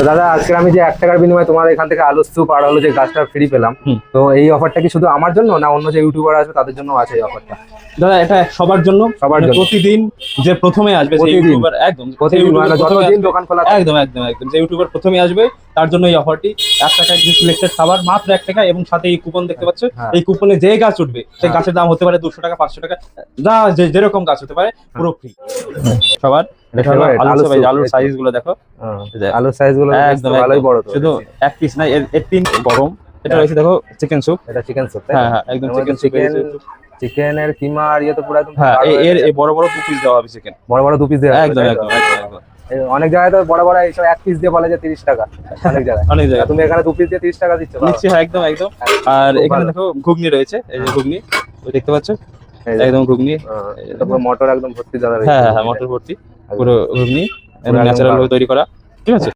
দাদা আজকে আমি যে 1 টাকার বিনিময়ে তোমার এখান থেকে আলু স্যুপ আর হলো যে গাছটা ফ্রি পেলাম, তো এই অফারটা কি শুধু আমার জন্য না অন্য যে ইউটিউবার আসবে তাদের জন্য আছে এই অফারটা? দাদা এটা সবার জন্য, সবার জন্য। প্রতিদিন যে প্রথমে আসবে যে ইউটিউবার, একদম প্রতিদিন মানে যতদিন দোকান খোলা থাকে। একদম একদম একদম যে ইউটিউবার প্রথমে আসবে তার জন্য এই অফারটি। 1 টাকায় যে সিলেক্টেড খাবার মাত্র 1 টাকা, এবং সাথে এই কুপন দেখতে পাচ্ছ। এই কুপনে যে গাছ উঠবে সেই গাছের দাম হতে পারে 200 টাকা, 500 টাকা, যা যেরকম গাছ হতে পারে পুরো ফ্রি সবার। আলুর সাইজ গুলো দেখো, আলুর সাইজ গুলো একদম ভালোই বড়, তো শুধু এক পিস না, এর 3 গরম। এটা রয়েছে দেখো চিকেন স্যুপ, এটা চিকেন স্যুপ। হ্যাঁ হ্যাঁ একদম চিকেন স্যুপ। চিকেনের কিমা আর ইয়ে তো পুরো একদম। হ্যাঁ এর বড় বড় 2 পিস দেওয়া হবে চিকেন, বড় বড় 2 পিস দেওয়া একদম একদম একদম। অনেক জায়গায় তো বড় বড় এইসব 1 পিস দিয়ে বলে যে 30 টাকা, অনেক জায়গায় অনেক জায়গায় তুমি এখানে 2 পিস দিয়ে 30 টাকা দিচ্ছ। নিচ্ছি, হ্যাঁ একদম একদম। আর এখানে দেখো ঘুগনি রয়েছে, এই যে ঘুগনি ওই দেখতে পাচ্ছ, একদম ঘুগনি। এটা পুরো মটর একদম ভর্তি দাদা। হ্যাঁ হ্যাঁ মটর ভর্তি পুরো ঘুগনি, ন্যাচারাল ভাবে তৈরি করা, ঠিক আছে।